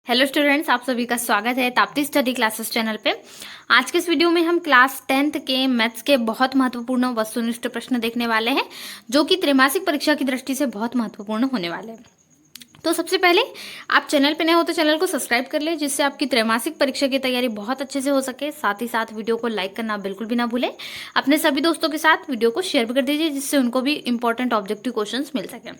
Hello students, आप सभी का स्वागत है ताप्ती स्टडी क्लासेस चैनल पे। आज के इस वीडियो में हम क्लास 10th के मैथ्स के बहुत महत्वपूर्ण वस्तुनिष्ठ प्रश्न देखने वाले हैं, जो कि त्रैमासिक परीक्षा की दृष्टि से बहुत महत्वपूर्ण होने वाले हैं। तो सबसे पहले आप चैनल पे नए हो तो चैनल को सब्सक्राइब कर ले, जिससे आपकी त्रैमासिक परीक्षा की तैयारी बहुत अच्छे से हो सके। साथ ही साथ वीडियो को लाइक करना बिल्कुल भी ना भूलें। अपने सभी दोस्तों के साथ वीडियो को शेयर भी कर दीजिए, जिससे उनको भी इंपॉर्टेंट ऑब्जेक्टिव क्वेश्चंस मिल सके।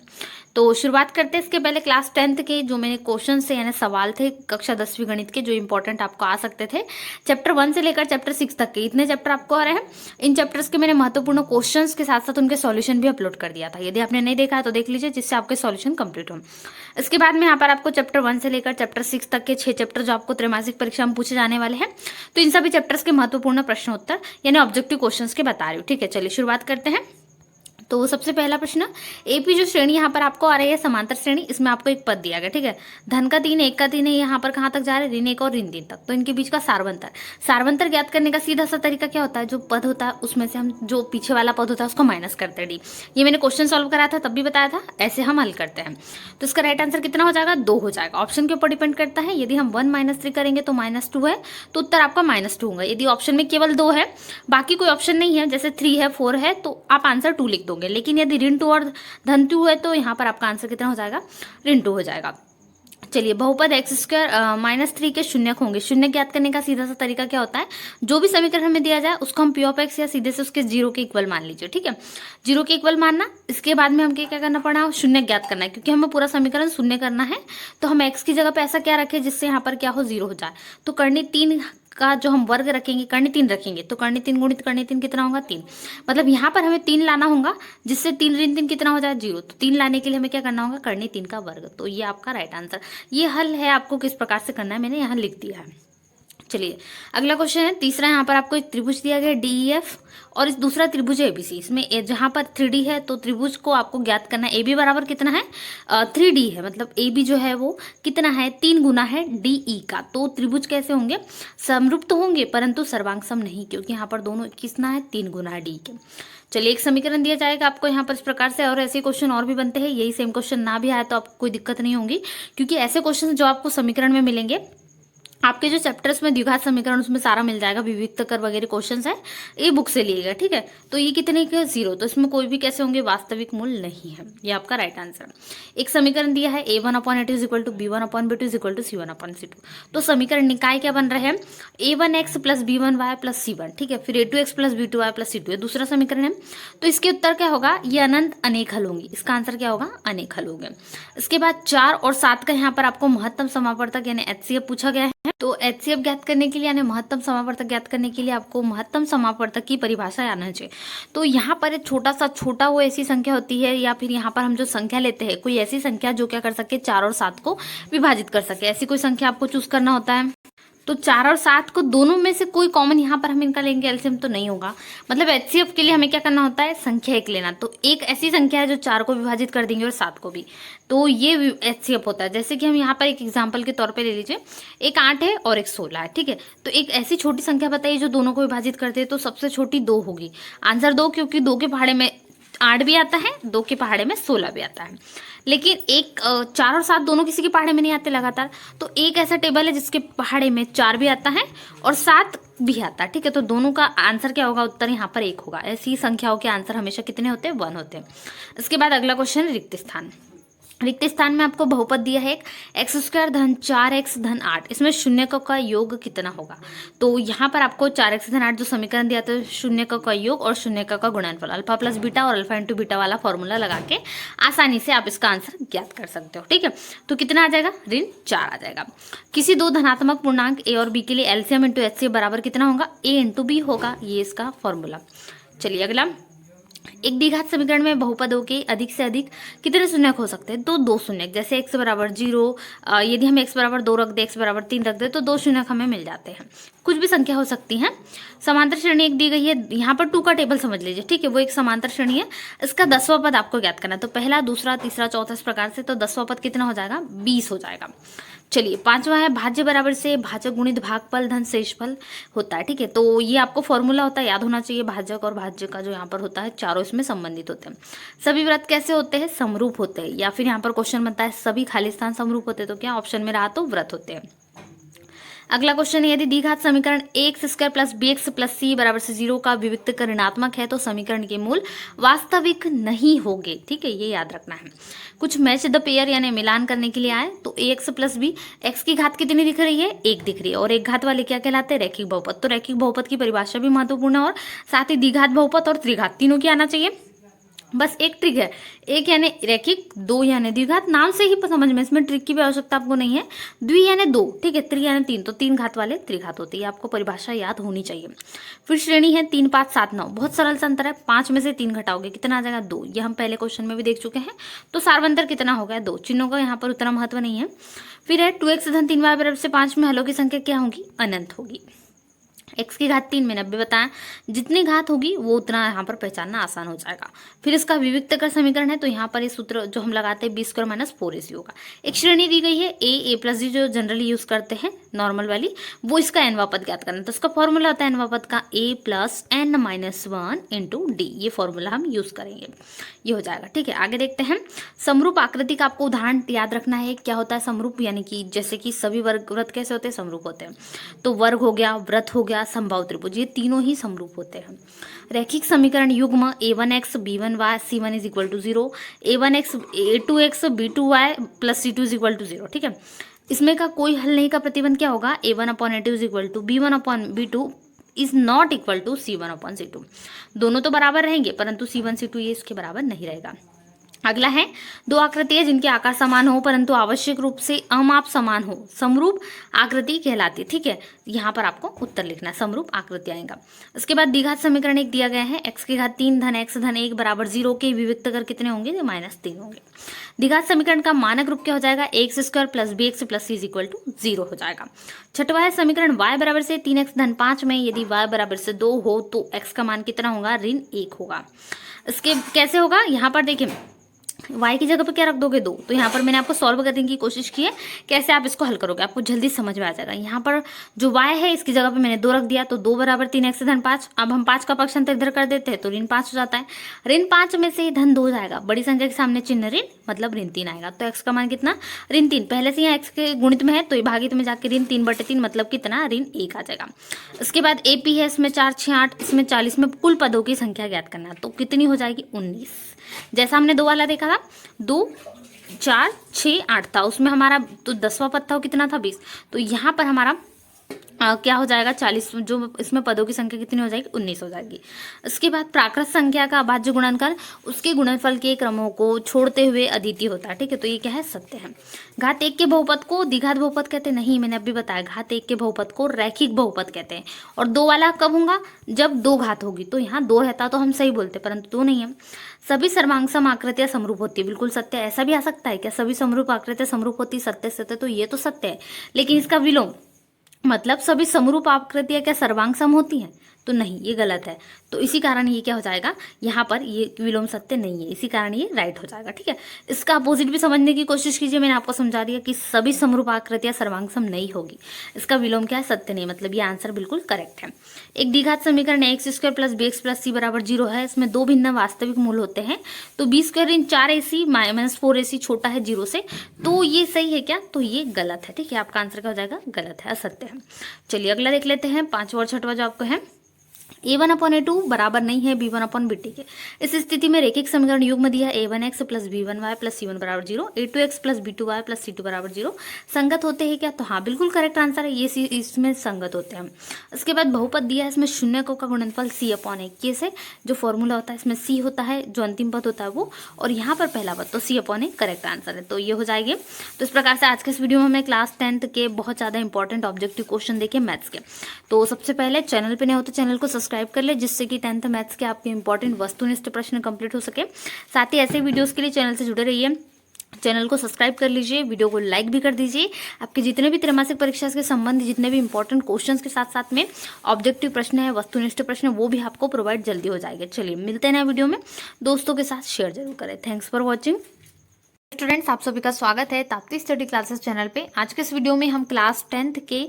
तो शुरुआत करते हैं। इसके पहले क्लास 10th के जो मैंने क्वेश्चन थे यानी सवाल थे कक्षा 10वीं गणित के, जो इंपॉर्टेंट आपको आ सकते थे चैप्टर 1 से लेकर चैप्टर 6 तक के, इतने चैप्टर आपको आ रहे हैं। इन चैप्टर्स के मैंने महत्वपूर्ण क्वेश्चंस के साथ साथ उनके सॉल्यूशन भी अपलोड कर दिया था। यदि आपने नहीं देखा है तो देख लीजिए, जिससे आपके सॉल्यूशन कंप्लीट हो। इसके बाद में यहाँ पर आपको चैप्टर 1 से लेकर चैप्टर 6 तक के 6 चैप्टर जो आपको त्रैमासिक परीक्षा में पूछे जाने वाले हैं, तो इन सभी चैप्टर्स के महत्वपूर्ण प्रश्न उत्तर यानी ऑब्जेक्टिव क्वेश्चंस के बता रही हूँ। ठीक है, चलिए शुरुआत करते हैं। तो सबसे पहला प्रश्न, एपी जो श्रेणी यहाँ पर आपको आ रही है समांतर श्रेणी, इसमें आपको एक पद दिया गया। ठीक है, धन का 3 1 का 3 है, यहाँ पर कहाँ तक जा रहा है, ऋण 1 और ऋण 3 तक। तो इनके बीच का सारवंतर ज्ञात करने का सीधा सा तरीका क्या होता है, जो पद होता है उसमें से हम जो पीछे वाला पद होता है उसको माइनस करते हैं डी। ये मैंने क्वेश्चन सॉल्व कराया था तब भी बताया था, ऐसे हम हल करते हैं। तो इसका राइट आंसर कितना हो जाएगा, 2 हो जाएगा। ऑप्शन के ऊपर डिपेंड करता है। यदि हम 1 - 3 करेंगे तो -2 है, तो उत्तर आपका -2 होगा। यदि ऑप्शन में केवल 2 है, बाकी कोई ऑप्शन नहीं है, जैसे 3 है 4 है, तो आप आंसर 2 लिख दोगे। लेकिन यदि ऋण 2 और धन 2 है, तो यहाँ पर आपका आंसर कितना हो जाएगा, ऋण 2 हो जाएगा। चलिए, बहुपद x² -3 के शून्यक होंगे। शून्य ज्ञात करने का सीधा सा तरीका क्या होता है, जो भी समीकरण हमें दिया जाए उसको हम p(x) या सीधे से उसके 0 के इक्वल मान लीजिए। ठीक है, 0 के इक्वल मानना। इसके बाद में हमको क्या करना पड़ा, शून्य ज्ञात करना है, क्योंकि हमें पूरा समीकरण शून्य करना है। तो हम x की जगह पे ऐसा क्या रखें जिससे यहाँ पर क्या हो, 0 हो जाए। तो कर्णी 3 का जो हम वर्ग रखेंगे, कर्णी 3 रखेंगे, तो कर्णी 3 गुणित कर्णी 3 कितना होगा, 3। मतलब यहाँ पर हमें 3 लाना होगा, जिससे 3 ऋण 3 कितना हो जाए, 0। तो 3 लाने के लिए हमें क्या करना होगा, कर्णी 3 का वर्ग। तो ये आपका राइट आंसर। ये हल है, आपको किस प्रकार से करना है मैंने यहाँ लिख दिया है। चलिए, अगला क्वेश्चन है तीसरा। यहाँ पर आपको एक त्रिभुज दिया गया DEF और इस दूसरा त्रिभुज है ABC। इसमें जहाँ पर 3D है तो त्रिभुज को आपको ज्ञात करना है। AB बराबर कितना है, 3D है, मतलब AB जो है वो कितना है, 3 गुना है DE का। तो त्रिभुज कैसे होंगे, समरूप तो होंगे परंतु सर्वांग सम नहीं, क्योंकि यहाँ पर दोनों कितना है, 3 गुना है DE के। चलिए, एक समीकरण दिया जाएगा आपको यहाँ पर इस प्रकार से, और ऐसे क्वेश्चन और भी बनते हैं। यही सेम क्वेश्चन ना भी आए तो आपको कोई दिक्कत नहीं होगी, क्योंकि ऐसे क्वेश्चन जो आपको समीकरण में मिलेंगे, आपके जो चैप्टर्स में द्विघात समीकरण उसमें सारा मिल जाएगा, विविक्त कर वगैरह क्वेश्चंस है, ये बुक से लिएगा। ठीक है, तो ये कितने के, 0। तो इसमें कोई भी कैसे होंगे, वास्तविक मूल नहीं है। ये आपका राइट आंसर। एक समीकरण दिया है a1/a2 = b1/b2 = c1/c2। तो समीकरण निकाय क्या बन रहे हैं, a1x + b1y + c1। ठीक है, फिर a2x + b2y + c2, ये दूसरा समीकरण है। तो इसके उत्तर क्या होगा, ये अनंत अनेक हल होंगी। इसका आंसर क्या होगा, अनेक हल होंगे। इसके बाद 4 और 7 का यहाँ पर आपको महत्तम समापवर्तक यानी HCF पूछा गया है। तो HCF ज्ञात करने के लिए यानी महत्तम समापवर्तक ज्ञात करने के लिए आपको महत्तम समापवर्तक की परिभाषा आना चाहिए। तो यहाँ पर एक छोटा वो ऐसी संख्या होती है, या फिर यहाँ पर हम जो संख्या लेते हैं, कोई ऐसी संख्या जो क्या कर सके, 4 और 7 को विभाजित कर सके, ऐसी कोई संख्या आपको चूज करना होता है। तो 4 और 7 को दोनों में से कोई कॉमन यहाँ पर हम इनका लेंगे, एलसीएम तो नहीं होगा। मतलब HCF के लिए हमें क्या करना होता है, संख्या एक लेना। तो एक ऐसी संख्या है जो 4 को विभाजित कर देंगे और 7 को भी, तो ये HCF होता है। जैसे कि हम यहाँ पर एक एग्जाम्पल के तौर पे ले लीजिए, एक 8 है और एक 16 है। ठीक है, तो एक ऐसी छोटी संख्या बताइए जो दोनों को विभाजित करते हैं, तो सबसे छोटी 2 होगी। आंसर 2, क्योंकि 2 के पहाड़े में 8 भी आता है, 2 के पहाड़े में 16 भी आता है। लेकिन एक 4 और 7 दोनों किसी के पहाड़े में नहीं आते लगातार। तो एक ऐसा टेबल है जिसके पहाड़े में 4 भी आता है और 7 भी आता है। ठीक है, तो दोनों का आंसर क्या होगा, उत्तर यहाँ पर 1 होगा। ऐसी संख्याओं के आंसर हमेशा कितने होते हैं, 1 होते हैं। इसके बाद अगला क्वेश्चन, रिक्त स्थान। रिक्त स्थान में आपको बहुपद दिया है एक, x² - 4x - 8। इसमें शून्यकों का योग कितना होगा। तो यहाँ पर आपको 4x - 8 जो समीकरण दिया था, शून्यकों का योग और शून्यकों का गुणनफल, अल्फा + बीटा और अल्फा × बीटा वाला फॉर्मूला लगा के आसानी से आप इसका आंसर ज्ञात कर सकते हो। ठीक है, तो कितना आ जाएगा, ऋण 4 आ जाएगा। किसी 2 धनात्मक पूर्णांक a और b के लिए LCM × HCF बराबर कितना होगा, a × b होगा, ये इसका फॉर्मूला। चलिए अगला, एक द्विघात समीकरण में बहुपदों के अधिक से अधिक कितने शून्यक हो सकते हैं, तो 2 शून्यक। जैसे x = 0, यदि हम x = 2 रख दे, x = 3 रख दे, तो 2 शून्यक हमें मिल जाते हैं। कुछ भी संख्या हो सकती है। समांतर श्रेणी एक दी गई है, यहाँ पर 2 का टेबल समझ लीजिए। ठीक है, वो एक समांतर श्रेणी है। इसका 10वां पद आपको ज्ञात करना है। तो पहला, दूसरा, तीसरा, चौथा, इस प्रकार से। तो 10वां पद कितना हो जाएगा, 20 हो जाएगा। चलिए पांचवा है भाज्य बराबर से भाजक गुणित भागफल धन शेषफल होता है। ठीक है, तो ये आपको फॉर्मूला होता है, याद होना चाहिए। भाजक और भाज्य का जो यहाँ पर होता है, चारों इसमें संबंधित होते हैं। सभी व्रत कैसे होते हैं? समरूप होते हैं। या फिर यहाँ पर क्वेश्चन बनता है सभी खाली स्थान समरूप होते हैं, तो क्या ऑप्शन में रहा तो व्रत होते हैं। अगला क्वेश्चन है, यदि द्विघात समीकरण X square plus B X plus C बराबर से 0 का विविक्त ऋणात्मक है तो समीकरण के मूल वास्तविक नहीं होंगे। ठीक है, ये याद रखना है। कुछ मैच द पेयर यानी मिलान करने के लिए आए तो ए एक्स प्लस बी, एक्स की घात कितनी दिख रही है? 1 दिख रही है, और एक घात वाले क्या कहलाते हैं? रैखिक बहुपद। तो रैखिक बहुपद की परिभाषा भी महत्वपूर्ण है, और साथ ही द्विघात बहुपद और त्रिघात तीनों की आना चाहिए। बस एक ट्रिक है, एक यानी रैखिक, दो यानी द्विघात। नाम से ही समझ में, इसमें ट्रिक की भी आवश्यकता आपको नहीं है। द्वि यानी 2, ठीक है। त्रि यानी 3, तो 3 घात वाले त्रिघात होते हैं। आपको परिभाषा याद होनी चाहिए। फिर श्रेणी है 3 5 7 9, बहुत सरल सा अंतर है। 5 में से 3 घटाओगे कितना आ जाएगा? 2। ये हम पहले क्वेश्चन में भी देख चुके हैं। तो सार्वंतर कितना हो गया? 2। चिन्हों का यहाँ पर उतना महत्व नहीं है। फिर है 2x धन 3y बराबर से 5 में हलों की संख्या क्या होगी? अनंत होगी। x की घात 3 मैंने अभी बताया, जितनी घात होगी वो उतना यहाँ पर पहचानना आसान हो जाएगा। फिर इसका विविक्त कर समीकरण है, तो यहाँ पर ये सूत्र जो हम लगाते हैं b² माइनस 4ac होगा। एक श्रेणी दी गई है a प्लस d, जो जनरली यूज करते हैं नॉर्मल वाली, वो इसका nवा पद ज्ञात करना। तो इसका फॉर्मूला होता है nवा पद का a plus n minus 1 into D. ये फॉर्मूला हम यूज करेंगे, ये हो जाएगा। ठीक है, आगे देखते हैं। समरूप आकृति का आपको उदाहरण याद रखना है। क्या होता है समरूप? यानी कि जैसे कि सभी वर्ग व्रत कैसे होते हैं? समरूप होते हैं। तो वर्ग हो गया, व्रत हो गया, समबाहु त्रिभुज, ये तीनों ही समरूप होते हैं। रैखिक समीकरण युग्म a1x b1y c1 is equal to 0, a1x a2x b2y plus c2 is equal to 0। ठीक है, इसमें का कोई हल नहीं का प्रतिबंध क्या होगा? a1/a2 is equal to b1/b2 is not equal to c1/c2। दोनों तो बराबर रहेंगे, परंतु c1 c2 ये इसके बराबर नहीं रहेगा। अगला है, दो आकृतियां जिनके आकार समान हो परंतु आवश्यक रूप से अमाप समान हो, समरूप आकृति कहलाती है। ठीक है, यहाँ पर आपको उत्तर लिखना है, समरूप आकृति आएगा। उसके बाद द्विघात समीकरण एक दिया गया है, x की घात 3 धन x धन 1 बराबर 0 के विविक्त कर कितने होंगे? -3 होंगे। द्विघात समीकरण का मानक रूप क्या हो जाएगा? x² plus bx plus c is equal to 0 हो जाएगा। छठवा है समीकरण y बराबर से 3x धन 5 में यदि y बराबर से 2 हो तो x का मान कितना होगा? -1 होगा। इसके कैसे होगा? यहाँ पर देखिए, y की जगह पे क्या रख दोगे? 2। तो यहाँ पर मैंने आपको सॉल्व करने की कोशिश की है, कैसे आप इसको हल करोगे आपको जल्दी समझ में आ जाएगा। यहाँ पर जो y है इसकी जगह पे मैंने 2 रख दिया, तो 2 बराबर 3x धन 5। अब हम 5 का पक्षांतर इधर कर देते हैं तो ऋण 5 हो जाता है। ऋण 5 में से धन 2 जाएगा, बड़ी संख्या के सामने चिन्ह ऋण, मतलब ऋण 3 आएगा। तो x का मान कितना? ऋण 3। पहले से यहाँ x के गुणित में है तो ये भागित में जाके ऋण3/3 मतलब कितना? ऋण 1 आ जाएगा। उसके बाद AP है, इसमें 4 6 8, इसमें 40 में कुल पदों की संख्या ज्ञात करना है। तो कितनी हो जाएगी? 19। जैसा हमने 2 वाला देखा था, 2 4 6 8 था, उसमें हमारा तो 10वां पद था, वो कितना था? 20। तो यहाँ पर हमारा क्या हो जाएगा? 40, जो इसमें पदों की संख्या कितनी हो जाएगी? 19 हो जाएगी। इसके बाद प्राकृत संख्या का अभाज्य गुणनकर उसके गुणनफल के क्रमों को छोड़ते हुए अद्वितीय होता है। ठीक है, तो ये क्या है? सत्य है। घात 1 के बहुपद को द्विघात बहुपद कहते नहीं, मैंने अभी बताया। घात 1 के बहुपद को रैखिक बहुपद कहते हैं। और 2 वाला कब होगा? जब 2 घात होगी। तो यहाँ 2 रहता तो हम सही बोलते, परंतु 2 नहीं है। सभी सर्वांगसम आकृतियां समरूप होती है, बिल्कुल सत्य है। ऐसा भी आ सकता है क्या? सभी समरूप आकृतियां समरूप होती, सत्य सत्य, तो ये तो सत्य है। लेकिन इसका विलोम मतलब सभी समरूप आकृतियां क्या सर्वांग सम होती हैं? तो नहीं, ये गलत है। तो इसी कारण ये क्या हो जाएगा? यहाँ पर ये विलोम सत्य नहीं है, इसी कारण ये राइट हो जाएगा। ठीक है, इसका अपोजिट भी समझने की कोशिश कीजिए। मैंने आपको समझा दिया कि सभी समरूप आकृतियां सर्वांग सम नहीं होगी, इसका विलोम क्या है? सत्य नहीं, मतलब ये आंसर बिल्कुल करेक्ट है। एक द्विघात समीकरण x² plus bx plus c बराबर 0 है, इसमें 2 भिन्न वास्तविक मूल होते हैं। तो b² इन 4ac माइनस 4ac छोटा है 0 से, तो ये सही है क्या? तो ये गलत है। ठीक है, आपका आंसर क्या हो जाएगा? गलत है, असत्य है। चलिए अगला देख लेते हैं, 5वां और 6वां जो आपको है। a1/a2 बराबर नहीं है b1/bt के। इस स्थिति में रैखिक समीकरण युग्म दिया a1x plus b1y plus c1 बराबर 0, a2x plus b2y plus c2 बराबर 0 संगत होते हैं क्या? तो हाँ, बिल्कुल करेक्ट आंसर है, ये इसमें संगत होते हैं। उसके बाद बहुपद दिया है, इसमें शून्यकों का गुणनफल c/a से, जो फॉर्मूला होता है इसमें c होता है, जो अंतिम पद होता है वो, और यहाँ पर पहला पद, तो c/a करेक्ट आंसर है। तो ये हो जाएगी। तो इस प्रकार से आज के इस वीडियो में हमने क्लास 10th के बहुत ज़्यादा इंपॉर्टेंट ऑब्जेक्टिव क्वेश्चन देखे मैथ्स के। तो सबसे पहले चैनल पर नहीं हो तो चैनल को सब्सक्राइब कर ले, जिससे कि 10th मैथ्स के आपके इंपॉर्टेंट वस्तुनिष्ठ प्रश्न कंप्लीट हो सके। साथ ही ऐसे वीडियोस के लिए चैनल से जुड़े रहिए, चैनल को सब्सक्राइब कर लीजिए, वीडियो को लाइक भी कर दीजिए। आपके जितने भी त्रैमासिक परीक्षा के संबंधित जितने भी इंपॉर्टेंट क्वेश्चंस के साथ साथ में ऑब्जेक्टिव प्रश्न है, वस्तुनिष्ठ प्रश्न, वो भी आपको प्रोवाइड जल्दी हो जाएंगे। चलिए मिलते हैं नए वीडियो में, दोस्तों के साथ शेयर जरूर करें। Thanks for watching. स्टूडेंट्स, आप सभी का स्वागत है ताप्ती स्टडी क्लासेस चैनल पे। आज के इस वीडियो में हम क्लास 10th के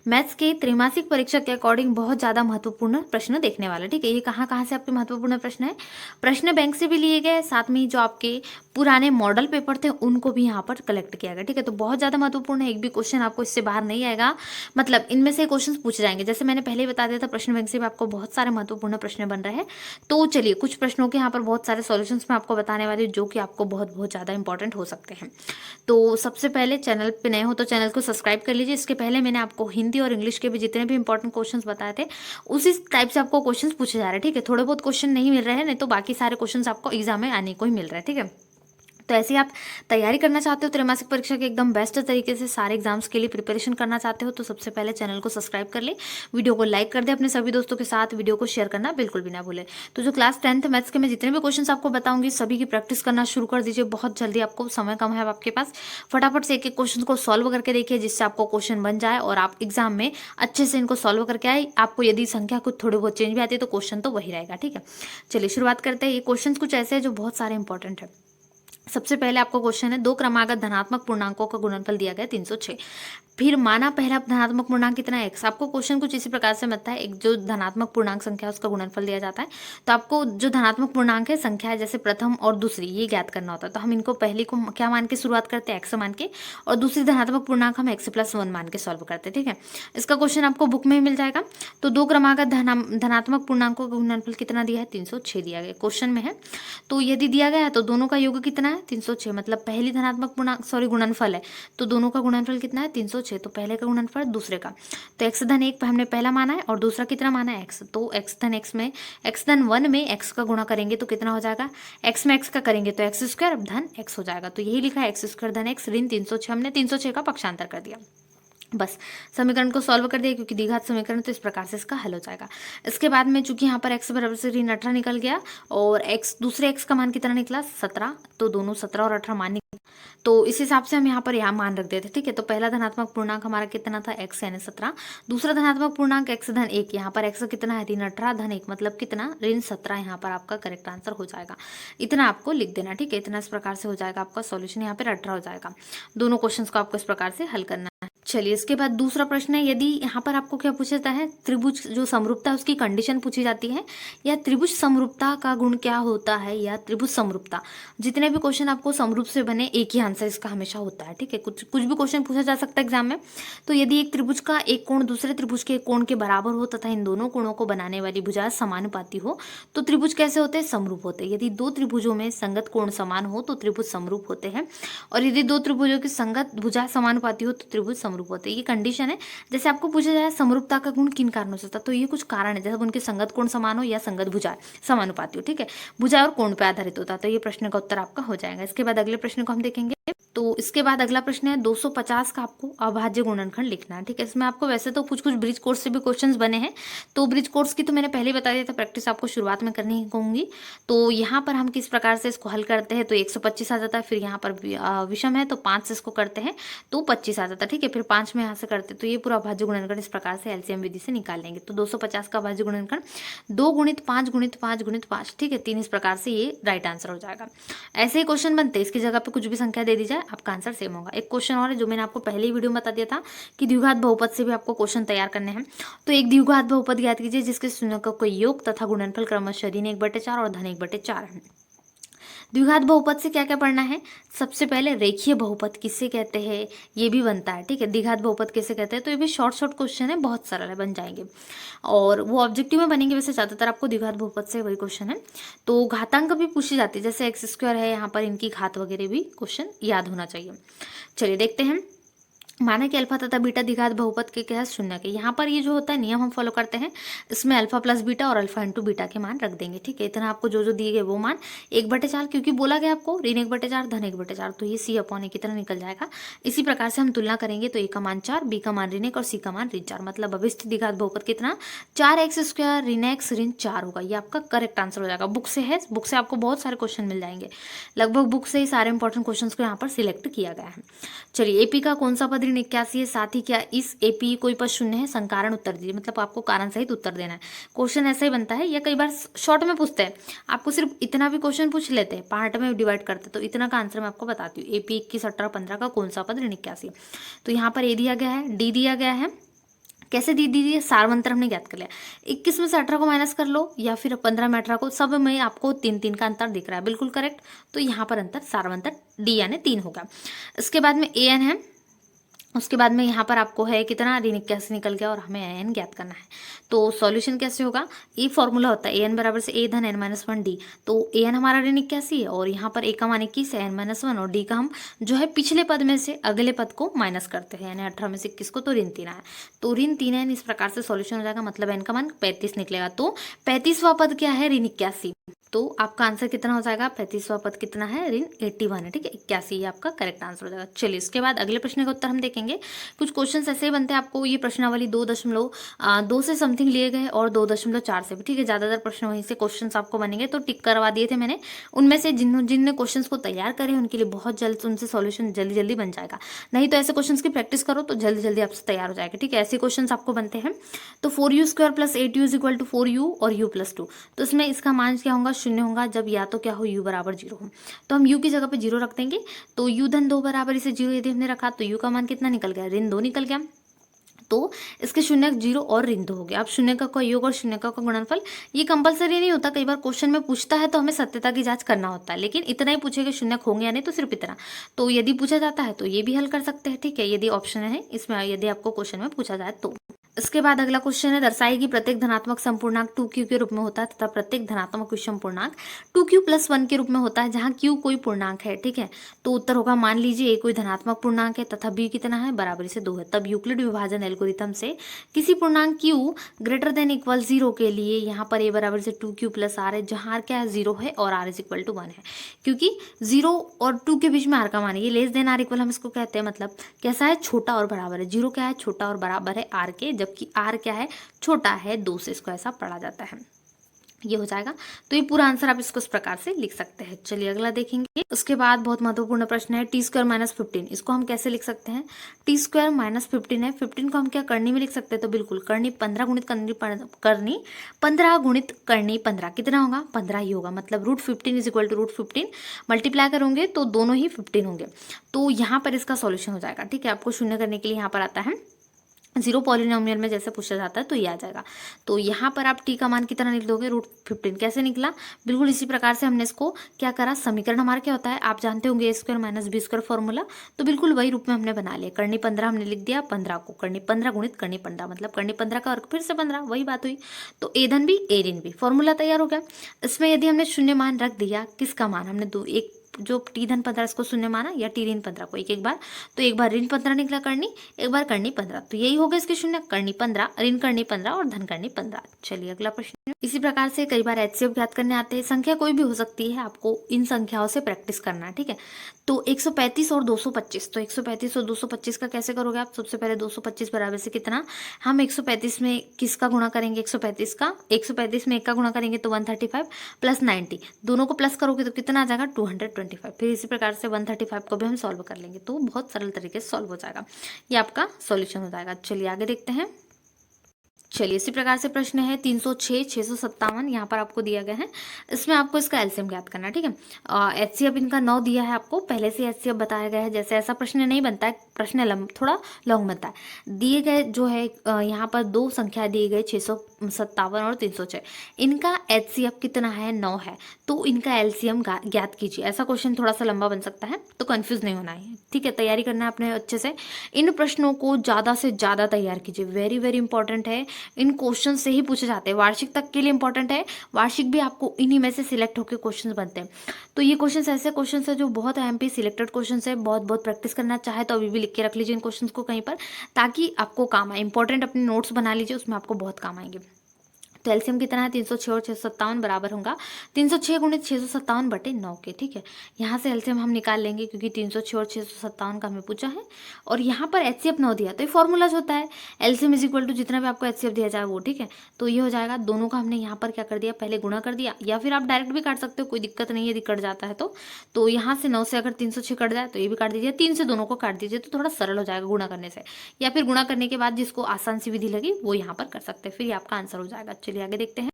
मैथ्स के त्रैमासिक परीक्षा के अकॉर्डिंग बहुत ज़्यादा महत्वपूर्ण प्रश्न देखने वाले। ठीक है, ये कहाँ कहाँ से आपके महत्वपूर्ण प्रश्न है, प्रश्न बैंक से भी लिए गए, साथ में जो आपके पुराने मॉडल पेपर थे उनको भी यहाँ पर कलेक्ट किया गया। ठीक है, तो बहुत ज़्यादा महत्वपूर्ण है, एक भी क्वेश्चन आपको इससे बाहर नहीं आएगा, मतलब इनमें से क्वेश्चन पूछे जाएंगे। जैसे मैंने पहले ही बता दिया था, प्रश्न बैंक से भी आपको बहुत सारे महत्वपूर्ण प्रश्न बन रहे हैं। तो चलिए, कुछ प्रश्नों के यहाँ पर बहुत सारे सॉल्यूशंस मैं आपको बताने वाली हूँ जो कि आपको बहुत बहुत ज़्यादा इंपॉर्टेंट हो सकते हैं। तो सबसे पहले, चैनल पे नए हो तो चैनल को सब्सक्राइब कर लीजिए। इसके पहले मैंने आपको हिंदी और इंग्लिश के भी जितने भी इंपॉर्टेंट क्वेश्चंस बताए थे उसी टाइप से आपको क्वेश्चंस पूछे जा रहे हैं। ठीक है, थोड़े बहुत क्वेश्चन नहीं मिल रहे हैं, नहीं तो बाकी सारे क्वेश्चंस आपको एग्जाम में आने को ही मिल रहे हैं। ठीक है, तो ऐसे ही आप तैयारी करना चाहते हो त्रैमासिक परीक्षा के एकदम बेस्ट तरीके से सारे एग्जाम्स के लिए प्रिपरेशन करना चाहते हो तो सबसे पहले चैनल को सब्सक्राइब कर ले, वीडियो को लाइक कर दे अपने सभी दोस्तों के साथ, वीडियो को शेयर करना बिल्कुल भी ना भूले। तो जो क्लास 10th मैथ्स के मैं जितने भी क्वेश्चन आपको बताऊंगी सभी की प्रैक्टिस करना शुरू कर दीजिए। बहुत जल्दी, आपको समय कम है आपके पास, फटाफट से एक एक क्वेश्चन को सॉल्व करके देखिए जिससे आपको क्वेश्चन बन जाए और आप एग्जाम में अच्छे से इनको सॉल्व करके आए। आपको यदि संख्या कुछ थोड़ी बहुत चेंज भी आती है तो क्वेश्चन तो वही रहेगा। ठीक है, चलिए शुरुआत करते हैं। ये क्वेश्चन कुछ ऐसे हैं जो बहुत सारे इंपॉर्टेंट है। सबसे पहले आपको क्वेश्चन है, दो क्रमागत धनात्मक पूर्णांकों का गुणनफल दिया गया 306। फिर माना पहला धनात्मक पूर्णांक कितना है, x। आपको क्वेश्चन कुछ इसी प्रकार से मिलता है, एक जो धनात्मक पूर्णांक संख्या है उसका गुणनफल दिया जाता है। तो आपको जो धनात्मक पूर्णांक है संख्या है, जैसे प्रथम और दूसरी, ये ज्ञात करना होता है। तो हम इनको पहली को क्या मान के शुरुआत करते हैं, x मान के, और दूसरी धनात्मक पूर्णांक हम x+1 मान के सॉल्व करते हैं। ठीक है, इसका क्वेश्चन आपको बुक में ही मिल जाएगा। तो दो क्रमागत धनात्मक पूर्णांकों का गुणनफल कितना दिया है, 306 दिया गया, क्वेश्चन में है। तो यदि दिया गया है तो दोनों का योग कितना है, 306, मतलब पहली धनात्मक पूर्णांक गुणनफल है, तो दोनों का गुणनफल कितना है, 306। तो पहले का गुणनफल दूसरे का, तो x धन 1 हमने पहला माना है और दूसरा कितना माना है, x। तो x धन 1 में x का गुणा करेंगे तो कितना हो जाएगा, x में x का करेंगे तो x² धन x हो जाएगा। तो यही लिखा है, x² धन x ऋण 306, हमने 306 का पक्षांतर कर दिया। बस समीकरण को सॉल्व कर दिया, क्योंकि द्विघात समीकरण तो इस प्रकार से इसका हल हो जाएगा। इसके बाद में चूंकि यहाँ पर x बराबर से ऋण 18 निकल गया और x दूसरे x का मान कितना निकला, 17, तो दोनों 17 और 18 मान निकला, तो इस हिसाब से हम यहाँ पर मान रख देते। ठीक है, तो पहला धनात्मक पूर्णांक हमारा कितना था, x यानी 17, दूसरा धनात्मक पूर्णांक x धन 1, यहाँ पर x कितना है, ऋण 18 धन 1, मतलब कितना, ऋण 17, यहाँ पर आपका करेक्ट आंसर हो जाएगा। इतना आपको लिख देना। ठीक है, इतना इस प्रकार से हो जाएगा आपका सॉल्यूशन, यहाँ पर 18 हो जाएगा। दोनों क्वेश्चन को आपको इस प्रकार से हल करना है। चलिए, इसके बाद दूसरा प्रश्न है, यदि यहाँ पर आपको क्या पूछा जाता है, त्रिभुज जो समरूपता है उसकी कंडीशन पूछी जाती है, या त्रिभुज समरूपता का गुण क्या होता है, या त्रिभुज समरूपता। जितने भी क्वेश्चन आपको समरूप से बने एक ही आंसर इसका हमेशा होता है। ठीक है, कुछ भी क्वेश्चन पूछा जा सकता है एग्जाम में। तो यदि एक त्रिभुज का एक कोण दूसरे त्रिभुज के एक कोण के बराबर हो तथा इन दोनों कोणों को बनाने वाली भुजा समानुपाती हो तो त्रिभुज कैसे होते हैं, समरूप होते हैं। यदि दो त्रिभुजों में संगत कोण समान हो तो त्रिभुज समरूप होते हैं, और यदि दो त्रिभुजों की संगत भुजा समानुपाती हो तो त्रिभुज समरूप होते हैं। ये कंडीशन है। जैसे आपको पूछा जाए समरूपता का गुण किन कारणों से होता है, तो ये कुछ कारण है, जैसे उनके संगत कोण समान हो या संगत भुजा समानुपाती हो। ठीक है, भुजा और कोण पे आधारित होता है। तो ये प्रश्न का उत्तर आपका हो जाएगा। इसके बाद अगले प्रश्न को हम देखेंगे। तो इसके बाद अगला प्रश्न है, 250 का आपको अभाज्य गुणनखंड लिखना है। ठीक है, इसमें आपको वैसे तो कुछ ब्रिज कोर्स से भी क्वेश्चंस बने हैं, तो ब्रिज कोर्स की तो मैंने पहले बता दिया था, प्रैक्टिस आपको शुरुआत में करनी ही कहूंगी। तो यहाँ पर हम किस प्रकार से इसको हल करते हैं, तो 125 आ जाता है, फिर यहाँ पर विषम है तो 5 से इसको करते हैं तो 25 आ जाता है। ठीक है, फिर 5 में यहाँ से करते, तो ये पूरा अभाज्य गुणनखंड इस प्रकार से एलसीएम विधि से निकाल लेंगे। तो 250 का अभाज्य गुणनखंड 2 × 5 × 5 × 5, ठीक है, 3, इस प्रकार से ये राइट आंसर हो जाएगा। ऐसे ही क्वेश्चन बनते हैं, इसकी जगह पे कुछ भी संख्या दे दी जाए आपका आंसर सेम होगा। एक क्वेश्चन और है जो मैंने आपको पहले ही वीडियो में बता दिया था कि द्विघात बहुपद से भी आपको क्वेश्चन तैयार करने हैं। तो एक द्विघात बहुपद ज्ञात कीजिए जिसके शून्यों का योग तथा गुणनफल क्रमशः ऋण 1/4 और धन 1/4 है। द्विघात बहुपद से क्या क्या पढ़ना है, सबसे पहले रेखीय बहुपद किससे कहते हैं, ये भी बनता है। ठीक है, द्विघात बहुपद किसे कहते हैं, तो ये भी शॉर्ट क्वेश्चन है, बहुत सरल है, बन जाएंगे और वो ऑब्जेक्टिव में बनेंगे। वैसे ज़्यादातर आपको द्विघात बहुपद से वही क्वेश्चन है। तो घातांक भी पूछी जाती है, जैसे x² है, यहाँ पर इनकी घात वगैरह भी क्वेश्चन याद होना चाहिए। चलिए देखते हैं। माना कि अल्फा तथा बीटा द्विघात बहुपद के क्या शून्य के, यहाँ पर ये जो होता है नियम हम फॉलो करते हैं, इसमें अल्फा प्लस बीटा और अल्फा इंटू बीटा के मान रख देंगे। ठीक है, इतना आपको जो दिए गए वो मान 1/4, क्योंकि बोला गया आपको ऋण 1/4 धन 1/4, तो ये C/A की तरह निकल जाएगा। इसी प्रकार से हम तुलना करेंगे तो A का मान 4, B का मान ऋण 1 और C का मान ऋण 4, मतलब अभिष्ट द्विघात बहुपद कितना 4x² ऋण x ऋण 4 होगा। ये आपका करेक्ट आंसर हो जाएगा। बुक से है, बुक से आपको बहुत सारे क्वेश्चन मिल जाएंगे, लगभग बुक से ही सारे इंपॉर्टेंट क्वेश्चन को यहाँ पर सिलेक्ट किया गया है। चलिए, AP का कौन सा पद पद ऋण 81 है, साथ ही क्या इस एपी कोई पद शून्य है, संकारण उत्तर दीजिए। मतलब आपको कारण सहित उत्तर देना है। क्वेश्चन ऐसा ही बनता है, या कई बार शॉर्ट में पूछते हैं, आपको सिर्फ इतना भी क्वेश्चन पूछ लेते हैं, पार्ट में डिवाइड करते हैं, तो इतना का आंसर मैं आपको बताती हूँ। एपी 21, 18, 15 का कौन सा पद ऋण 81। तो यहाँ पर ए दिया गया है, डी दिया गया है, कैसे दी दीजिए, सारवंतर हमने ज्ञात कर लिया। 21 में से 18 को माइनस कर लो, या फिर 15 में 18 को, सब में आपको 3-3 का अंतर दिख रहा है, बिल्कुल करेक्ट। तो यहाँ पर अंतर सारवंतर डी यानी 3 होगा। इसके बाद में ए एन है, उसके बाद में यहाँ पर आपको है कितना ऋण 81 निकल गया और हमें एन ज्ञात करना है। तो सॉल्यूशन कैसे होगा, ये फॉर्मूला होता है एन बराबर से ए धन एन माइनस 1 डी। तो एन हमारा ऋण 81 है और यहाँ पर ए का मान 21 है, एन माइनस 1, और डी का हम जो है पिछले पद में से अगले पद को माइनस करते हैं, यानी 18 में से 21 को, तो ऋण 3 है। तो ऋण 3 है, इस प्रकार से सॉल्यूशन हो जाएगा, मतलब एन का मान 35 निकलेगा। तो 35वां पद क्या है, ऋण 81। तो आपका आंसर कितना हो जाएगा, 35वां पद कितना है, ऋण 81 है, ठीक है, 81 ये आपका करेक्ट आंसर हो जाएगा। चलिए इसके बाद अगले प्रश्न का उत्तर हम देखेंगे। कुछ क्वेश्चंस ऐसे ही बनते हैं, आपको ये प्रश्नावली 2.2 से समथिंग लिए गए और 2.4 से भी, ठीक है, ज्यादातर प्रश्न वहीं से क्वेश्चंस आपको बनेंगे, तो टिक करवा दिए थे मैंने। उनमें से जिनने क्वेश्चंस को तैयार करे उनके लिए बहुत जल्द उनसे सॉल्यूशन जल्दी जल्दी बन जाएगा। नहीं तो ऐसे क्वेश्चंस की प्रैक्टिस करो तो जल्दी जल्दी आपसे तैयार हो जाएगा, ठीक है। ऐसे क्वेश्चंस आपको बनते हैं। तो 4u² + 8u = 4u और u + 2। तो इसमें इसका मान क्या होगा, शून्य होगा, जब या तो क्या हो u बराबर 0 हो। तो हम u की जगह पे 0 रख देंगे। तो u धन 2 बराबर इसे 0 यदि हमने रखा तो u का मान कितना निकल गया, ऋण 2 निकल गया। तो इसके शून्य 0 और ऋण 2 हो गया। अब शून्य का योग और शून्य का गुणनफल, ये कंपलसरी नहीं होता, कई बार क्वेश्चन में पूछता है तो हमें सत्यता की जांच करना होता है, लेकिन इतना ही पूछेगा शून्य होंगे या नहीं, तो सिर्फ इतना। तो यदि पूछा जाता है तो ये भी हल कर सकते हैं, ठीक है, यदि ऑप्शन है इसमें, यदि आपको क्वेश्चन में पूछा जाए तो। इसके बाद अगला क्वेश्चन है, दर्शाएगी प्रत्येक धनात्मक संपूर्णांक 2q के रूप में होता है तथा प्रत्येक धनात्मक विषम पूर्णांक 2q + 1 के रूप में होता है, जहां q कोई पूर्णांक है, ठीक है। तो उत्तर होगा, मान लीजिए a कोई धनात्मक पूर्णांक है तथा b कितना है, बराबरी से 2 है, तब यूक्लिड विभाजन एल्गोरिथम से किसी पूर्णांक q > 0 के लिए यहाँ पर a बराबर से 2q + r है, जहाँ r क्या है, 0 है और r = 1 है, क्योंकि 0 और 2 के बीच में r का मान है, ये लेस देन r = हम इसको कहते हैं, मतलब कैसा है, छोटा और बराबर है। 0 क्या है, छोटा और बराबर है r के, जबकि r क्या है, छोटा है 2 से, इसको ऐसा पढ़ा जाता है, ये हो जाएगा। तो ये पूरा आंसर आप इसको इस प्रकार से लिख सकते हैं। चलिए अगला देखेंगे। उसके बाद बहुत महत्वपूर्ण प्रश्न है, t² - 15, इसको हम कैसे लिख सकते हैं, t² - 15 है, 15 को हम क्या करनी में लिख सकते हैं, तो बिल्कुल करनी 15 गुणित करनी 15 गुणित करनी 15 कितना होगा, 15 ही होगा, मतलब √15 = √15 मल्टीप्लाई करोगे तो दोनों ही 15 होंगे। तो यहाँ पर इसका सॉल्यूशन हो जाएगा, ठीक है। आपको शून्य करने के लिए यहाँ पर आता है 0 पॉलिनोमियल में जैसे पूछा जाता है तो ये आ जाएगा। तो यहाँ पर आप t का मान कितना लिख दोगे, √15 कैसे निकला, बिल्कुल इसी प्रकार से हमने इसको क्या करा, समीकरण हमारा क्या होता है, आप जानते होंगे a² - b² फॉर्मूला, तो बिल्कुल वही रूप में हमने बना लिया। करनी 15 हमने लिख दिया, 15 को करनी 15 गुणित करनी 15, मतलब करनी 15 का वर्ग फिर से 15, वही बात हुई। तो a धन b a ऋण b फॉर्मूला तैयार हो गया। इसमें यदि हमने शून्य मान रख दिया, किसका मान हमने एक जो t धन 15 इसको शून्य माना, या t ऋण 15 को एक बार, तो एक बार ऋण 15 निकला करनी, एक बार करनी 15, तो यही होगा इसके शून्य, करनी 15, ऋण करनी 15 और धन करनी 15। चलिए अगला प्रश्न। इसी प्रकार से कई बार HCF ज्ञात करने आते हैं, संख्या कोई भी हो सकती है, आपको इन संख्याओं से प्रैक्टिस करना है, ठीक है। तो 135 और 225, तो 135 और 225 का कैसे करोगे आप, सबसे पहले 225 बराबर से कितना, हम 135 में किसका गुणा करेंगे, 135 का, 135 में 1 का गुणा करेंगे तो 135 + 90, दोनों को प्लस करोगे तो कितना आ जाएगा, 225। फिर इसी प्रकार से 135 को भी हम सॉल्व कर लेंगे, तो बहुत सरल तरीके से सॉल्व हो जाएगा, ये आपका सॉल्यूशन हो जाएगा। चलिए आगे देखते हैं। चलिए इसी प्रकार से प्रश्न है 306, 657, यहाँ पर आपको दिया गया है, इसमें आपको इसका एलसीएम ज्ञात करना है, ठीक है। HCF इनका 9 दिया है आपको, पहले से HCF बताया गया है, जैसे ऐसा प्रश्न नहीं बनता है, प्रश्न थोड़ा लॉन्ग बनता है। दिए गए जो है यहाँ पर 2 संख्या दिए गए 657 और 306, इनका HCF कितना है, 9 है, तो इनका एलसीएम ज्ञात कीजिए। ऐसा क्वेश्चन थोड़ा सा लंबा बन सकता है, तो कंफ्यूज नहीं होना है, ठीक है, तैयारी करना है आपने अच्छे से। इन प्रश्नों को ज़्यादा से ज़्यादा तैयार कीजिए, वेरी वेरी इंपॉर्टेंट है, इन क्वेश्चन से ही पूछे जाते हैं, वार्षिक तक के लिए इंपॉर्टेंट है, वार्षिक भी आपको इन्हीं में से सिलेक्ट होकर क्वेश्चन बनते हैं। तो ये क्वेश्चन ऐसे क्वेश्चन है जो बहुत MP सिलेक्टेड क्वेश्चन है, बहुत प्रैक्टिस करना चाहे तो अभी भी लिख के रख लीजिए इन क्वेश्चन को कहीं पर, ताकि आपको काम आए। इंपॉर्टेंट अपने नोट्स बना लीजिए, उसमें आपको बहुत काम आएंगे। तो एलसीएम कितना है 306 और 657 बराबर होगा 306 गुणित 657 बटे 9 के। ठीक है, यहाँ से एलसीएम हम निकाल लेंगे क्योंकि 306 और 657 का हमें पूछा है और यहाँ पर एचसीएफ 9 दिया तो ये फॉर्मूला जो होता है एलसीएम इज इक्वल टू जितना भी आपको एचसीएफ दिया जाए वो। ठीक है, तो ये हो जाएगा, दोनों का हमने यहाँ पर क्या कर दिया, पहले गुणा कर दिया, या फिर आप डायरेक्ट भी काट सकते हो, कोई दिक्कत नहीं है यदि कट जाता है तो यहाँ से 9 से अगर 306 कट जाए तो ये भी काट दीजिए, 3 से दोनों को काट दीजिए तो थोड़ा सरल हो जाएगा गुणा करने से, या फिर गुणा करने के बाद जिसको आसान सी विधि लगी वो यहाँ पर कर सकते हैं, फिर ये आपका आंसर हो जाएगा। चलिए आगे देखते हैं।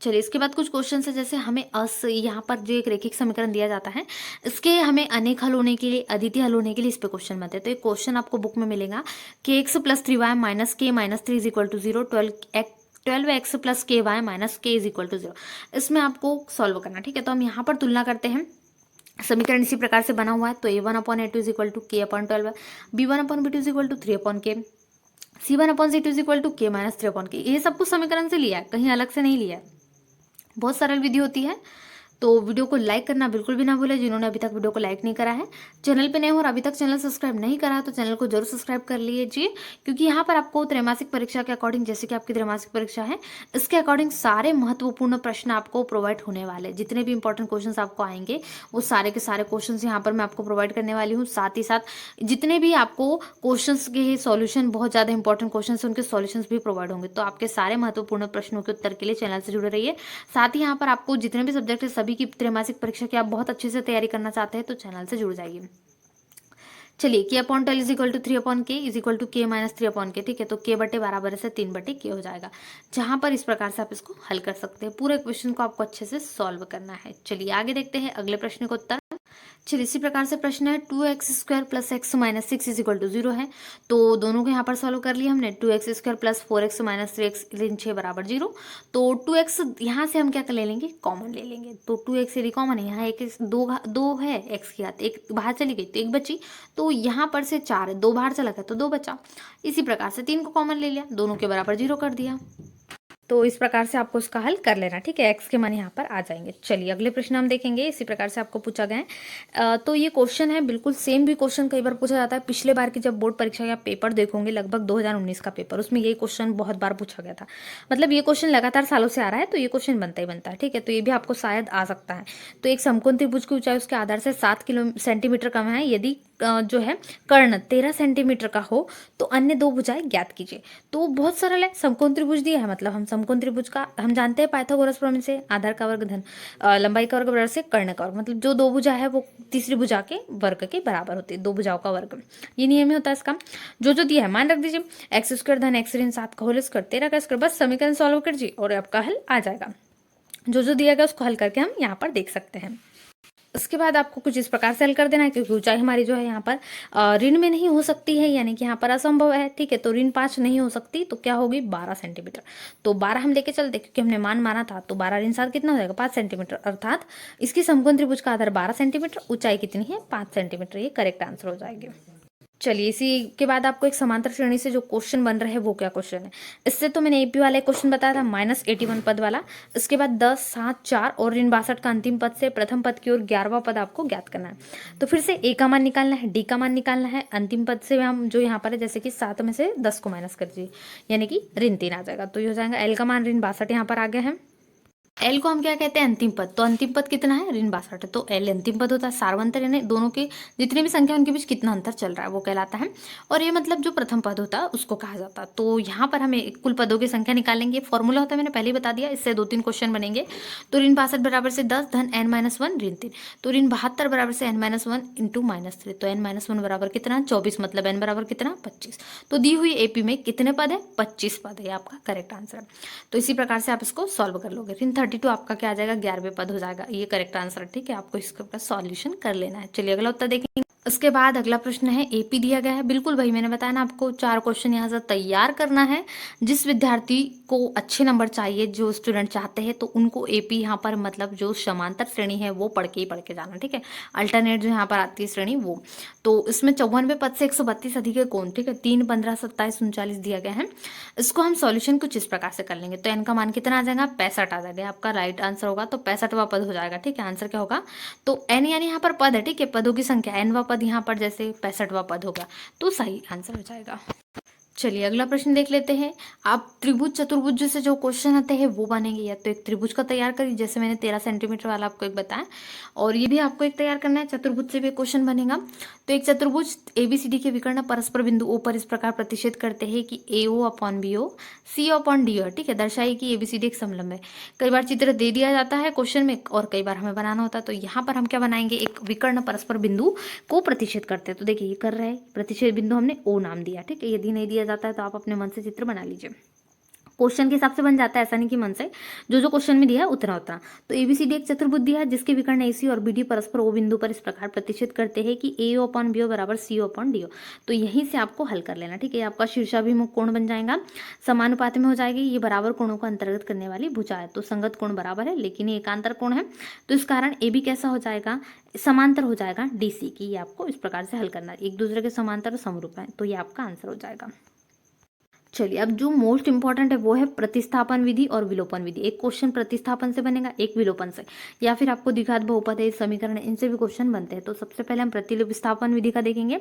चलिए इसके बाद कुछ क्वेश्चन है, जैसे हमें यहाँ पर जो एक रैखिक समीकरण दिया जाता है इसके हमें अनेक हल होने के लिए, अद्वितीय हल होने के लिए इस पे क्वेश्चन बनते हैं। तो एक क्वेश्चन आपको बुक में मिलेगा कि x plus 3y minus k minus 3 is equal to 0, 12x plus k y minus k is equal to 0, इसमें आपको सॉल्व करना। ठीक है, तो हम यहाँ पर तुलना करते हैं, समीकरण इसी प्रकार से बना हुआ है। तो a1/a2 is equal to k upon 12, b1/b2 is equal to 3/k, c1/c2 is equal to k minus 3/k। ये सब कुछ समीकरण से लिया है, कहीं अलग से नहीं लिया है, बहुत सरल विधि होती है। तो वीडियो को लाइक करना बिल्कुल भी ना भूलें, जिन्होंने अभी तक वीडियो को लाइक नहीं करा है, चैनल पे नए हो और अभी तक चैनल सब्सक्राइब नहीं करा है तो चैनल को जरूर सब्सक्राइब कर लीजिए, क्योंकि यहाँ पर आपको त्रैमासिक परीक्षा के अकॉर्डिंग, जैसे कि आपकी त्रैमासिक परीक्षा है इसके अकॉर्डिंग सारे महत्वपूर्ण प्रश्न आपको प्रोवाइड होने वाले, जितने भी इंपॉर्टेंट क्वेश्चन आपको आएंगे वो सारे के सारे क्वेश्चन यहाँ पर मैं आपको प्रोवाइड करने वाली हूँ। साथ ही साथ जितने भी आपको क्वेश्चन के सॉल्यूशन, बहुत ज़्यादा इंपॉर्टेंट क्वेश्चन उनके सॉल्यूशंस भी प्रोवाइड होंगे। तो आपके सारे महत्वपूर्ण प्रश्नों के उत्तर के लिए चैनल से जुड़े रहिए। साथ ही यहाँ पर आपको जितने भी सब्जेक्ट है सभी की त्रैमासिक परीक्षा की आप बहुत अच्छे से तैयारी करना चाहते हैं तो चैनल से जुड़ जाइए। चलिए k upon 12 is equal to 3/k is equal to k minus 3/k। ठीक है, तो k बटे बराबर से 3/k हो जाएगा, जहां पर इस प्रकार से आप इसको हल कर सकते हैं। पूरे क्वेश्चन को आपको अच्छे से सॉल्व करना है। चलिए आगे देखते हैं अगले प्रश्न का उत्तर। चलिए इसी प्रकार से प्रश्न है 2x² plus x minus 6 is equal to 0 है, तो दोनों को यहाँ पर सॉल्व कर लिया हमने। 2x² plus 4x minus 3x ऋण 6 बराबर 0, तो 2x यहाँ से हम क्या कर ले लेंगे, कॉमन ले लेंगे। तो 2x यदि कॉमन है, यहाँ एक दो है x की घात, एक बाहर चली गई तो एक बची, तो यहाँ पर से 4 है, 2 बाहर चला गया तो 2 बचा। इसी प्रकार से 3 को कॉमन ले लिया, दोनों के बराबर 0 कर दिया। तो इस प्रकार से आपको इसका हल कर लेना। ठीक है, x के मान यहाँ पर आ जाएंगे। चलिए अगले प्रश्न हम देखेंगे, इसी प्रकार से आपको पूछा गया है। तो ये क्वेश्चन है, बिल्कुल सेम भी क्वेश्चन कई बार पूछा जाता है। पिछले बार की जब बोर्ड परीक्षा का पेपर देखोगे, लगभग 2019 का पेपर, उसमें ये क्वेश्चन बहुत बार पूछा गया था। मतलब ये क्वेश्चन लगातार सालों से आ रहा है तो ये क्वेश्चन बनता ही बनता है। ठीक है, तो ये भी आपको शायद आ सकता है। तो एक समकोण त्रिभुज की ऊंचाई उसके आधार से 7 सेंटीमीटर कम है, यदि जो है कर्ण 13 सेंटीमीटर का हो तो अन्य दो भुजाएं ज्ञात कीजिए। तो बहुत सरल है, समकोण त्रिभुज दिया है, मतलब हम समकोण त्रिभुज का हम जानते हैं पाइथागोरस प्रमेय से, आधार का वर्ग धन लंबाई का वर्ग बराबर से कर्ण का वर्ग, मतलब जो दो भुजा है वो तीसरी भुजा के वर्ग के बराबर होती है, दो भुजाओं का वर्ग, ये नियम ही होता है इसका। जो दिया है मान रख दीजिए, x² धन x ऋण 7 का होल स्क्वायर 13 का स्क्वायर, बस समीकरण सॉल्व कीजिए और आपका हल आ जाएगा। जो दिया गया उसको हल करके हम यहाँ पर देख सकते हैं। इसके बाद आपको कुछ इस प्रकार से हल कर देना है, क्योंकि ऊंचाई हमारी जो है यहाँ पर ऋण में नहीं हो सकती है, यानी कि यहाँ पर असंभव है। ठीक है, तो ऋण 5 नहीं हो सकती, तो क्या होगी 12 सेंटीमीटर। तो 12 हम लेके चलते, क्योंकि हमने मान माना था, तो 12 ऋण 7 कितना हो जाएगा 5 सेंटीमीटर, अर्थात इसकी समकोण त्रिभुज का आधार 12 सेंटीमीटर, ऊंचाई कितनी है 5 सेंटीमीटर, ये करेक्ट आंसर हो जाएगी। चलिए इसी के बाद आपको एक समांतर श्रेणी से जो क्वेश्चन बन रहा है वो क्या क्वेश्चन है। इससे तो मैंने एपी वाला एक क्वेश्चन बताया था -81 पद वाला। इसके बाद 10, 7, 4 और ऋण 62 का अंतिम पद से प्रथम पद की ओर 11वां पद आपको ज्ञात करना है। तो फिर से ए का मान निकालना है, डी का मान निकालना है, अंतिम पद से हम जो यहाँ पर है, जैसे कि 7 में से 10 को माइनस कर दीजिए, यानी कि ऋण 3 आ जाएगा। तो ये हो जाएगा एल का मान ऋण 62 यहाँ पर आ गया है। एल को हम क्या कहते हैं अंतिम पद, तो अंतिम पद कितना है ऋण 62 है, तो एल अंतिम पद होता है। सार्वंतर यानी दोनों के जितने भी संख्या उनके बीच कितना अंतर चल रहा है वो कहलाता है। और ये मतलब जो प्रथम पद होता है उसको कहा जाता है। तो यहाँ पर हमें कुल पदों की संख्या निकालेंगे, फॉर्मूला होता है मैंने पहले ही बता दिया, इससे 2-3 क्वेश्चन बनेंगे। तो ऋण 62 बराबर से 10 धन n-1 ऋण 3, तो ऋण 72 बराबर से n-1 इंटू -3, तो n-1 बराबर कितना 24, मतलब n बराबर कितना 25। तो दी हुई एपी में कितने पद है 25 पद है, आपका करेक्ट आंसर। तो इसी प्रकार से आप इसको सॉल्व कर लोगे। ऋण 32 आपका क्या आ जाएगा 11वें पद हो जाएगा, ये करेक्ट आंसर है। ठीक है, आपको इसका सॉल्यूशन कर लेना है। चलिए अगला उत्तर देखेंगे। उसके बाद अगला प्रश्न है एपी दिया गया है, बिल्कुल भाई मैंने बताया ना आपको 4 क्वेश्चन यहाँ से तैयार करना है। जिस विद्यार्थी को अच्छे नंबर चाहिए, जो स्टूडेंट चाहते हैं, तो उनको एपी यहाँ पर मतलब जो समांतर श्रेणी है वो पढ़ के जाना। ठीक है, अल्टरनेट जो यहाँ पर आती है श्रेणी वो, तो इसमें 54वें पद से 132 अधिक है कौन। ठीक है, 3, 15, 27, 39 दिया गया है। इसको हम सॉल्यूशन कुछ इस प्रकार से कर लेंगे। तो एन का मान कितना आ जाएगा 65 आ जाएगा, आपका राइट आंसर होगा। तो 65वां पद हो जाएगा। ठीक है, आंसर क्या होगा, तो एन यानी यहाँ पर पद है। ठीक है, पदों की संख्या, एनवां पद यहाँ पर जैसे 65वां पद होगा, तो सही आंसर हो जाएगा। चलिए अगला प्रश्न देख लेते हैं। आप त्रिभुज चतुर्भुज से जो क्वेश्चन आते हैं वो बनेंगे। या तो एक त्रिभुज का तैयार करिए, जैसे मैंने 13 सेंटीमीटर वाला आपको एक बताया, और ये भी आपको एक तैयार करना है। चतुर्भुज से भी क्वेश्चन बनेगा। तो एक चतुर्भुज ABCD के विकर्ण परस्पर बिंदु O पर इस प्रकार प्रतिषेध करते हैं कि AO upon BO CO upon DO, ठीक है। दर्शाइए कि ABCD एक समलंब है। कई बार चित्र दे दिया जाता है क्वेश्चन में और कई बार हमें बनाना होता है। तो यहाँ पर हम क्या बनाएंगे, एक विकर्ण परस्पर बिंदु को प्रतिषेध करते हैं। तो देखिए ये कर रहे हैं, प्रतिषेध बिंदु हमने O नाम दिया, ठीक है। यदि नहीं दिया जाता है तो आप अपने मन से चित्र बना लीजिए। क्वेश्चन के हिसाब से बन जाता है, ऐसा नहीं कि मन से, जो जो क्वेश्चन में दिया है उतना उतना। तो ABCD एक चतुर्भुज दिया है जिसके विकर्ण AC और BD परस्पर O बिंदु पर इस प्रकार प्रतिष्ठित करते हैं कि AO अपॉन BO बराबर CO अपॉन DO। तो यहीं से आपको हल कर लेना, ठीक है। ये आपका शीर्षाभिमुख कोण बन जाएगा, समानुपाती में हो जाएगी। ये बराबर कोणों को अंतर्गत करने वाली भुजा है। तो संगत कोण बराबर है लेकिन ये एकांतर कोण है, तो इस कारण AB कैसा हो जाएगा, समांतर हो जाएगा DC की। ये आपको इस प्रकार से हल करना है, एक दूसरे के समांतर और समरूप है। तो ये आपका आंसर हो जाएगा। चलिए अब जो मोस्ट इंपॉर्टेंट है वो है प्रतिस्थापन विधि और विलोपन विधि। एक क्वेश्चन प्रतिस्थापन से बनेगा, एक विलोपन से, या फिर आपको द्विघात बहुपद है, समीकरण, इनसे भी क्वेश्चन बनते हैं। तो सबसे पहले हम प्रतिस्थापन विधि का देखेंगे।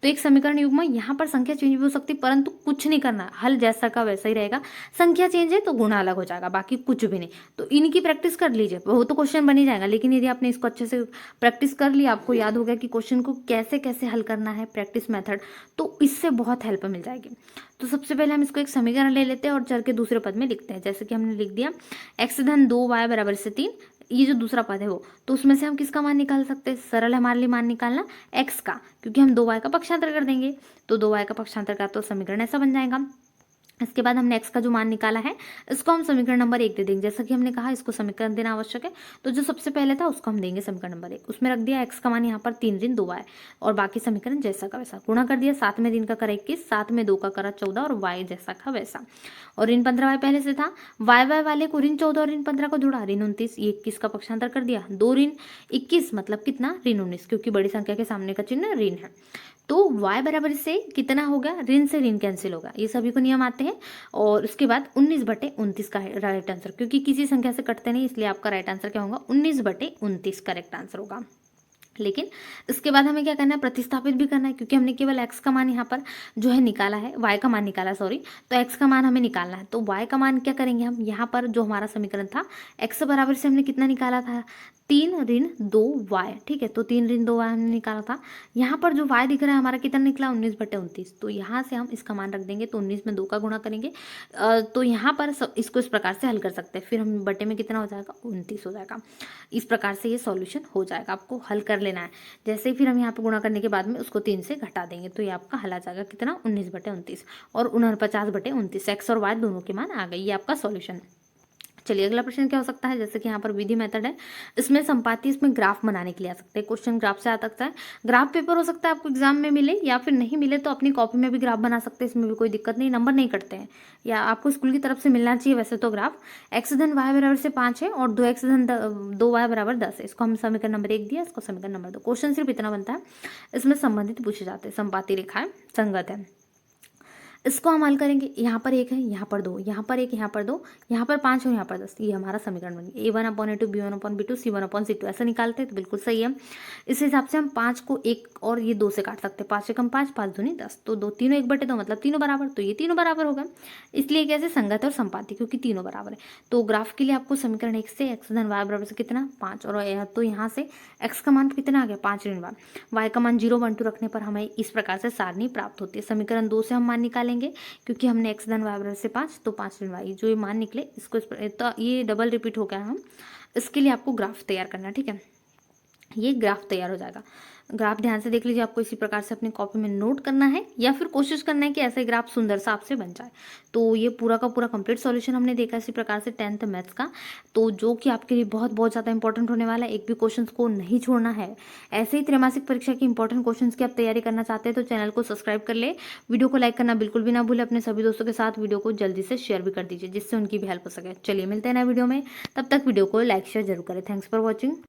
तो एक समीकरण युग्म, यहाँ पर संख्या चेंज भी हो सकती है परंतु कुछ नहीं करना, हल जैसा का वैसा ही रहेगा। संख्या चेंज है तो गुणा अलग हो जाएगा, बाकी कुछ भी नहीं। तो इनकी प्रैक्टिस कर लीजिए, वो तो क्वेश्चन बन ही जाएगा। लेकिन यदि आपने इसको अच्छे से प्रैक्टिस कर लिया, आपको याद हो गया कि क्वेश्चन को कैसे कैसे हल करना है, प्रैक्टिस मेथड, तो इससे बहुत हेल्प मिल जाएगी। तो सबसे पहले हम इसको एक समीकरण ले लेते हैं और चर के दूसरे पद में लिखते हैं। जैसे कि हमने लिख दिया x धन 2y बराबर से 3, ये जो दूसरा पद है वो, तो उसमें से हम किसका मान निकाल सकते हैं, सरल है हमारे लिए मान निकालना x का, क्योंकि हम 2y का पक्षांतर कर देंगे। तो 2y का पक्षांतर का तो समीकरण ऐसा बन जाएगा। इसके बाद हमने x का जो मान निकाला है इसको हम समीकरण नंबर 1 दे देंगे। जैसा कि हमने कहा इसको समीकरण देना आवश्यक है, तो जो सबसे पहले था उसको हम देंगे समीकरण नंबर 1। उसमें रख दिया x का मान यहाँ पर 3 ऋण 2y, और बाकी समीकरण जैसा का वैसा गुणा कर दिया। 7 में 3 का करा 21, 7 में 2 का करा 14 और y जैसा का वैसा। और ऋण 15y पहले से था, y वाले को ऋण 14 और ऋण 15 को जोड़ा, ऋण 29, ये 21 का पक्षांतर कर दिया। 2 ऋण 21 मतलब कितना, ऋण 19, क्योंकि बड़ी संख्या के सामने का चिन्ह ऋण है। तो y बराबर से कितना हो गया, ऋण से ऋण कैंसिल होगा, ये सभी को नियम आते हैं। और उसके बाद 19/29 का राइट आंसर, क्योंकि किसी संख्या से कटते नहीं, इसलिए आपका राइट आंसर क्या होगा, 19/29 करेक्ट आंसर होगा। लेकिन इसके बाद हमें क्या करना है, प्रतिस्थापित भी करना है, क्योंकि हमने केवल x का मान यहाँ पर जो है निकाला है, y का मान निकाला सॉरी, तो x का मान हमें निकालना है। तो y का मान क्या करेंगे हम, यहाँ पर जो हमारा समीकरण था x बराबर से हमने कितना निकाला था, 3 ऋण 2y, ठीक है। तो 3 ऋण 2y हमने निकाला था। यहाँ पर जो y दिख रहा है हमारा कितना निकला, 19/29। तो यहाँ से हम इसका मान रख देंगे, तो 19 में 2 का गुणा करेंगे। तो यहाँ पर इसको इस प्रकार से हल कर सकते हैं। फिर हम बटे में कितना हो जाएगा, 29 हो जाएगा। इस प्रकार से ये सॉल्यूशन हो जाएगा, आपको हल कर लेना है। जैसे ही फिर हम यहाँ पे गुणा करने के बाद में उसको 3 से घटा देंगे, तो ये आपका हल आ जाएगा कितना, 19/29 और 49/29। एक्स और वाई दोनों के मान आ गए, ये आपका सॉल्यूशन। चलिए अगला प्रश्न क्या हो सकता है, जैसे कि यहाँ पर विधि मेथड है, इसमें संपाती, इसमें ग्राफ बनाने के लिए आ सकते हैं। क्वेश्चन ग्राफ से आ सकता है, ग्राफ पेपर हो सकता है आपको एग्जाम में मिले, या फिर नहीं मिले तो अपनी कॉपी में भी ग्राफ बना सकते हैं, इसमें भी कोई दिक्कत नहीं, नंबर नहीं कटते हैं, या आपको स्कूल की तरफ से मिलना चाहिए वैसे तो ग्राफ। x धन y बराबर से 5 है और 2x धन 2y बराबर 10 है। इसको हम समीकरण नंबर 1 दिया, इसको समीकरण नंबर 2। क्वेश्चन सिर्फ इतना बनता है, इसमें संबंधित पूछे जाते हैं। संपाती रेखा है, संगत है, इसको हम हल करेंगे। यहाँ पर 1 है, यहाँ पर 2, यहाँ पर 1, यहाँ पर 2, यहाँ पर 5 और यहाँ पर 10। ये हमारा समीकरण बन गया, a1/a2 b1/b2 c1/c2, ऐसा निकालते हैं तो बिल्कुल सही है। इस हिसाब से हम 5 को 1 और ये 2 से काट सकते हैं। 5 एकम 5, 5 दूनी 10, तो 2 तीनों 1/2 मतलब तीनों बराबर, तो ये तीनों बराबर होगा। इसलिए कैसे, संगत और संपाती, क्योंकि तीनों बराबर है। तो ग्राफ के लिए आपको समीकरण 1 से x धन y बराबर से कितना 5, और तो यहाँ से x का मान कितना आ गया, 5 ऋण y का मान 0, 1, 2 रखने पर हमें इस प्रकार से सारणी प्राप्त होती है। समीकरण 2 से हम मान निकालेंगे, क्योंकि हमने x धन y बराबर से 5, तो 5 ऋण y, जो ये मान निकले इसको तो ये डबल रिपीट हो गया। हम इसके लिए आपको ग्राफ तैयार करना है, ठीक है। ये ग्राफ तैयार हो जाएगा। ग्राफ ध्यान से देख लीजिए, आपको इसी प्रकार से अपनी कॉपी में नोट करना है, या फिर कोशिश करना है कि ऐसा ही ग्राफ सुंदर सा आपसे बन जाए। तो ये पूरा का पूरा कंप्लीट सॉल्यूशन हमने देखा इसी प्रकार से 10th मैथ्स का, तो जो कि आपके लिए बहुत बहुत ज़्यादा इंपॉर्टेंट होने वाला है। एक भी क्वेश्चन को नहीं छोड़ना है। ऐसे ही त्रैमासिक परीक्षा की इंपॉर्टेंट क्वेश्चन की आप तैयारी करना चाहते हैं तो चैनल को सब्सक्राइब कर ले, वीडियो को लाइक करना बिल्कुल भी ना भूले, अपने सभी दोस्तों के साथ वीडियो को जल्दी से शेयर भी कर दीजिए, जिससे उनकी भी हेल्प हो सके। चलिए मिलते हैं नए वीडियो में, तब तक वीडियो को लाइक शेयर जरूर करें। Thanks for watching.